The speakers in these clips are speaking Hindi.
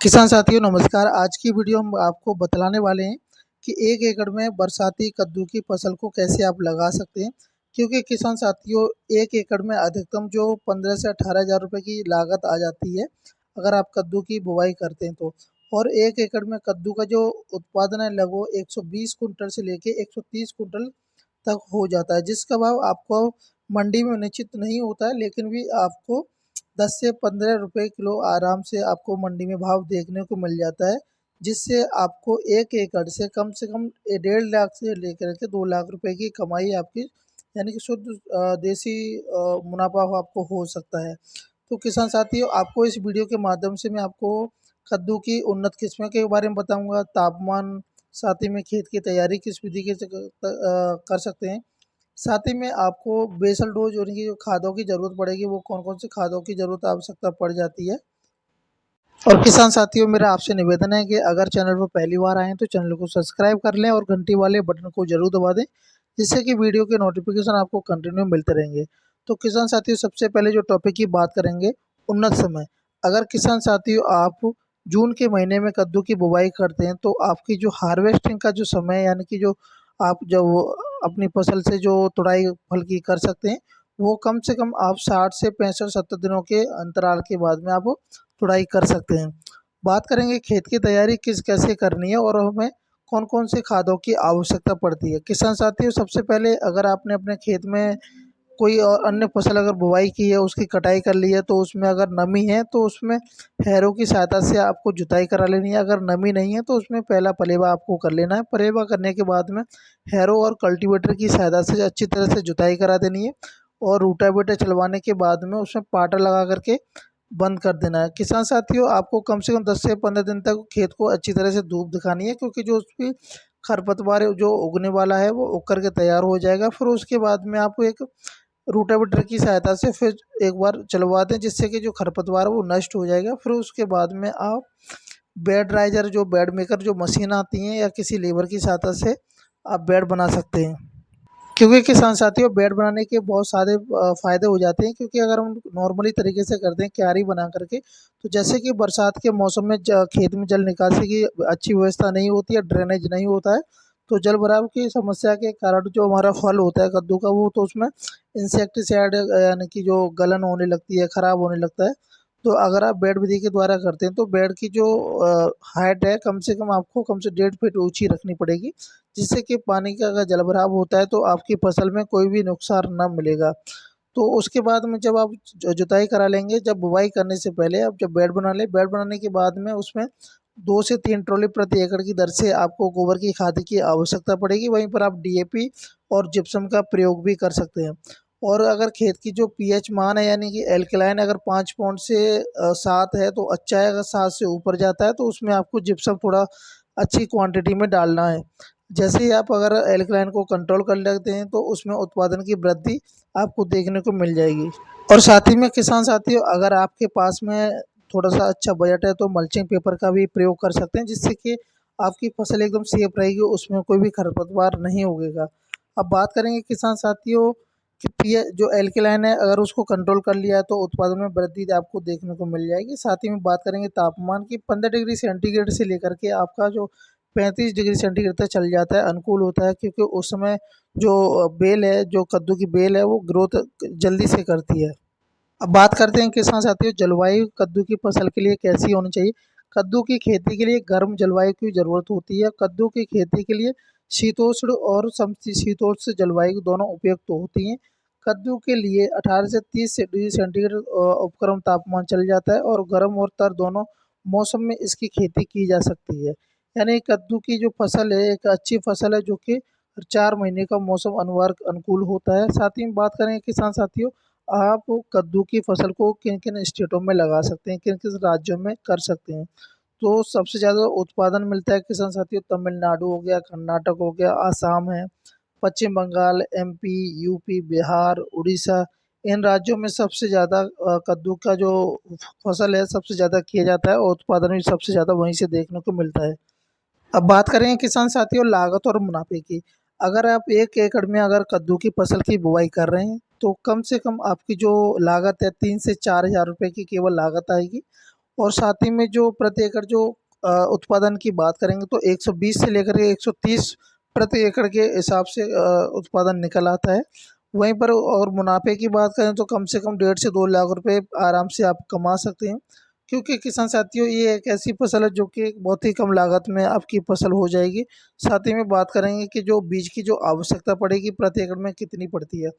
किसान साथियों नमस्कार। आज की वीडियो हम आपको बतलाने वाले हैं कि 1 एकड़ में बरसाती कद्दू की फसल को कैसे आप लगा सकते हैं। क्योंकि किसान साथियों 1 एकड़ में अधिकतम जो 15 से 18,000 रुपए की लागत आ जाती है, अगर आप कद्दू की बुवाई करते हैं तो। और 1 एकड़ में कद्दू का जो उत्पादन है लगभग 120 कुंटल से लेके 130 कुंटल तक हो जाता है, जिसका भाव आपको मंडी में निश्चित नहीं होता है, लेकिन भी आपको 10 से 15 रुपए किलो आराम से आपको मंडी में भाव देखने को मिल जाता है, जिससे आपको 1 एकड़ से कम 1.5 लाख से लेकर के 2 लाख रुपए की कमाई आपकी यानी कि शुद्ध देसी मुनाफ़ा हो आपको हो सकता है। तो किसान साथियों आपको इस वीडियो के माध्यम से मैं आपको कद्दू की उन्नत किस्में के बारे में बताऊँगा, तापमान, साथ ही में खेत की तैयारी किस विधि के कर सकते हैं। साथ ही में आपको बेसल डोज़ और इनकी जो खादों की ज़रूरत पड़ेगी, वो कौन-कौन सी खादों की ज़रूरत आवश्यकता पड़ जाती है। और किसान साथियों मेरा आपसे निवेदन है कि अगर चैनल पर पहली बार आएँ तो चैनल को सब्सक्राइब कर लें और घंटी वाले बटन को ज़रूर दबा दें, जिससे कि वीडियो के नोटिफ़िकेशन आपको कंटिन्यू मिलते रहेंगे। तो किसान साथियों सबसे पहले जो टॉपिक की बात करेंगे, उन्नत समय। अगर किसान साथियों आप जून के महीने में कद्दू की बुवाई करते हैं तो आपकी जो हार्वेस्टिंग का जो समय यानी कि जो आप जब अपनी फसल से जो तुड़ाई फल की कर सकते हैं, वो कम से कम आप 60 से 65-70 दिनों के अंतराल के बाद में आप तुड़ाई कर सकते हैं। बात करेंगे खेत की तैयारी कैसे करनी है और हमें कौन-कौन से खादों की आवश्यकता पड़ती है। किसान साथियों सबसे पहले अगर आपने अपने खेत में कोई और अन्य फसल अगर बुवाई की है, उसकी कटाई कर ली है, तो उसमें अगर नमी है तो उसमें हैरों की सहायता से आपको जुताई करा लेनी है। अगर नमी नहीं है तो उसमें पहला पलेवा आपको कर लेना है। पलेवा करने के बाद में हैरो और कल्टीवेटर की सहायता से अच्छी तरह से जुताई करा देनी है और रोटावेटर चलवाने के बाद में उसमें पाटा लगा करके बंद कर देना है। किसान साथियों आपको कम से कम 10 से 15 दिन तक खेत को अच्छी तरह से धूप दिखानी है, क्योंकि जो उसकी खरपतवार जो उगने वाला है वो उग कर के तैयार हो जाएगा। फिर उसके बाद में आप एक रोटावेटर की सहायता से फिर एक बार चलवा दें, जिससे कि जो खरपतवार है वो नष्ट हो जाएगा। फिर उसके बाद में आप बेड राइजर जो बेड मेकर जो मशीन आती हैं या किसी लेबर की सहायता से आप बेड बना सकते हैं। क्योंकि किसान साथियों बेड बनाने के बहुत सारे फ़ायदे हो जाते हैं, क्योंकि अगर हम नॉर्मली तरीके से करते हैं क्यारी बना करके, तो जैसे कि बरसात के मौसम में खेत में जल निकासी की अच्छी व्यवस्था नहीं होती है, ड्रेनेज नहीं होता है, तो जल भराव की समस्या के कारण जो हमारा फल होता है कद्दू का, वो तो उसमें इंसेक्टिसाइड यानी कि जो गलन होने लगती है, ख़राब होने लगता है। तो अगर आप बेड विधि के द्वारा करते हैं तो बेड की जो हाइट है कम से कम आपको कम से 1.5 फीट ऊँची रखनी पड़ेगी, जिससे कि पानी का अगर जलभराव होता है तो आपकी फसल में कोई भी नुकसान ना मिलेगा। तो उसके बाद में जब आप जुताई करा लेंगे, जब बुवाई करने से पहले आप जब बेड बना लें, बेड बनाने के बाद में उसमें 2 से 3 ट्रॉली प्रति एकड़ की दर से आपको गोबर की खाद की आवश्यकता पड़ेगी। वहीं पर आप डीएपी और जिप्सम का प्रयोग भी कर सकते हैं। और अगर खेत की जो पीएच मान है यानी कि एल्कलाइन अगर 5 पॉइंट से 7 है तो अच्छा है, अगर 7 से ऊपर जाता है तो उसमें आपको जिप्सम थोड़ा अच्छी क्वांटिटी में डालना है। जैसे ही आप अगर एल्कलाइन को कंट्रोल कर लेते हैं तो उसमें उत्पादन की वृद्धि आपको देखने को मिल जाएगी। और साथ ही में किसान साथियों अगर आपके पास में थोड़ा-सा अच्छा बजट है तो मल्चिंग पेपर का भी प्रयोग कर सकते हैं, जिससे कि आपकी फसल एकदम सेफ रहेगी, उसमें कोई भी खरपतवार नहीं उगेगा। अब बात करेंगे किसान साथियों कि पीए जो एल्कलाइन है अगर उसको कंट्रोल कर लिया है तो उत्पादन में वृद्धि आपको देखने को मिल जाएगी। साथ ही में बात करेंगे तापमान की, 15 डिग्री सेंटीग्रेड से लेकर के आपका जो 35 डिग्री सेंटीग्रेड तक चल जाता है, अनुकूल होता है, क्योंकि उस समय जो बेल है, जो कद्दू की बेल है वो ग्रोथ जल्दी से करती है। अब बात करते हैं किसान साथियों जलवायु कद्दू की फसल के लिए कैसी होनी चाहिए। कद्दू की खेती के लिए गर्म जलवायु की ज़रूरत होती है। कद्दू की खेती के लिए शीतोष्ण और समशीतोष्ण जलवायु दोनों उपयुक्त होती हैं। कद्दू के लिए 18 से 30 डिग्री सेंटीग्रेड उपक्रम तापमान चल जाता है और गर्म और तर दोनों मौसम में इसकी खेती की जा सकती है। यानी कद्दू की जो फसल है एक अच्छी फसल है, जो कि 4 महीने का मौसम अनुवार अनुकूल होता है। साथ ही में बात करें किसान साथियों आप कद्दू की फसल को किन-किन स्टेटों में लगा सकते हैं, किन-किन राज्यों में कर सकते हैं। तो सबसे ज़्यादा उत्पादन मिलता है किसान साथियों तमिलनाडु हो गया, कर्नाटक हो गया, आसाम है, पश्चिम बंगाल, एमपी, यूपी, बिहार, उड़ीसा, इन राज्यों में सबसे ज़्यादा कद्दू का जो फसल है सबसे ज़्यादा किया जाता है और उत्पादन भी सबसे ज़्यादा वहीं से देखने को मिलता है। अब बात करें किसान साथियों लागत और मुनाफे की। अगर आप 1 एकड़ में अगर कद्दू की फसल की बुवाई कर रहे हैं, तो कम से कम आपकी जो लागत है 3 से 4,000 रुपए की केवल लागत आएगी। और साथ ही में जो प्रति एकड़ जो उत्पादन की बात करेंगे तो 120 से लेकर के 130 प्रति एकड़ के हिसाब से उत्पादन निकल आता है। वहीं पर और मुनाफे की बात करें तो कम से कम 1.5 से 2 लाख रुपए आराम से आप कमा सकते हैं, क्योंकि किसान साथियों ये एक ऐसी फसल है जो कि बहुत ही कम लागत में आपकी फसल हो जाएगी। साथ ही में बात करेंगे कि जो बीज की जो आवश्यकता पड़ेगी प्रति एकड़ में कितनी पड़ती है,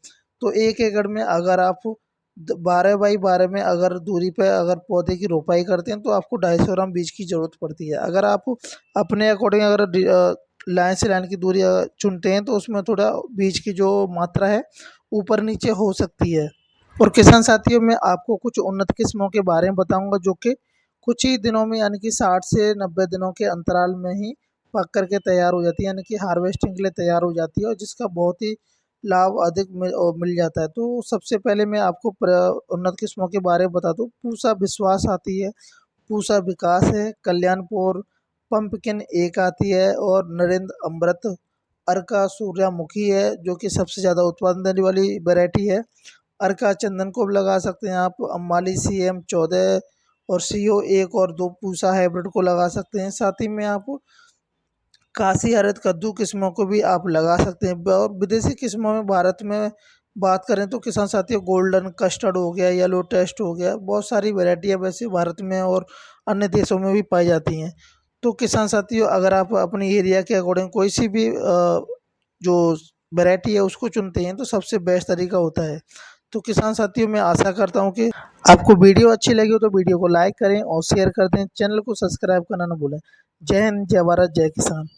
तो 1 एकड़ में अगर आप 12 बाई 12 में अगर दूरी पे अगर पौधे की रोपाई करते हैं तो आपको 250 ग्राम बीज की ज़रूरत पड़ती है। अगर आप अपने अकॉर्डिंग अगर लाइन से लाइन की दूरी चुनते हैं तो उसमें थोड़ा बीज की जो मात्रा है ऊपर नीचे हो सकती है। और किसान साथियों मैं आपको कुछ उन्नत किस्मों के बारे में बताऊंगा जो कि कुछ ही दिनों में यानी कि 60 से 90 दिनों के अंतराल में ही पक करके तैयार हो जाती है, यानी कि हार्वेस्टिंग के लिए तैयार हो जाती है और जिसका बहुत ही लाभ अधिक मिल जाता है। तो सबसे पहले मैं आपको उन्नत किस्मों के बारे में बता दूं। पूसा विश्वास आती है, पूसा विकास है, कल्याणपुर, पंपकिन एक आती है और नरेंद्र अमृत, अर्का सूर्यमुखी है जो कि सबसे ज़्यादा उत्पादन देने वाली वैरायटी है। अर्का चंदन को भी लगा सकते हैं आप, अम्बाली CM 14 और CO 1 और 2 पूसा हाइब्रिड को लगा सकते हैं। साथ ही में आप काशी हरित कद्दू किस्मों को भी आप लगा सकते हैं। और विदेशी किस्मों में भारत में बात करें तो किसान साथियों गोल्डन कस्टर्ड हो गया, येलो टेस्ट हो गया, बहुत सारी वैरायटियाँ वैसे भारत में और अन्य देशों में भी पाई जाती हैं। तो किसान साथियों अगर आप अपनी एरिया के अकॉर्डिंग कोई सी भी जो वैरायटी है उसको चुनते हैं तो सबसे बेस्ट तरीका होता है। तो किसान साथियों मैं आशा करता हूँ कि आपको वीडियो अच्छी लगी हो तो वीडियो को लाइक करें और शेयर कर दें, चैनल को सब्सक्राइब करना ना भूलें। जय हिंद, जय भारत, जय किसान।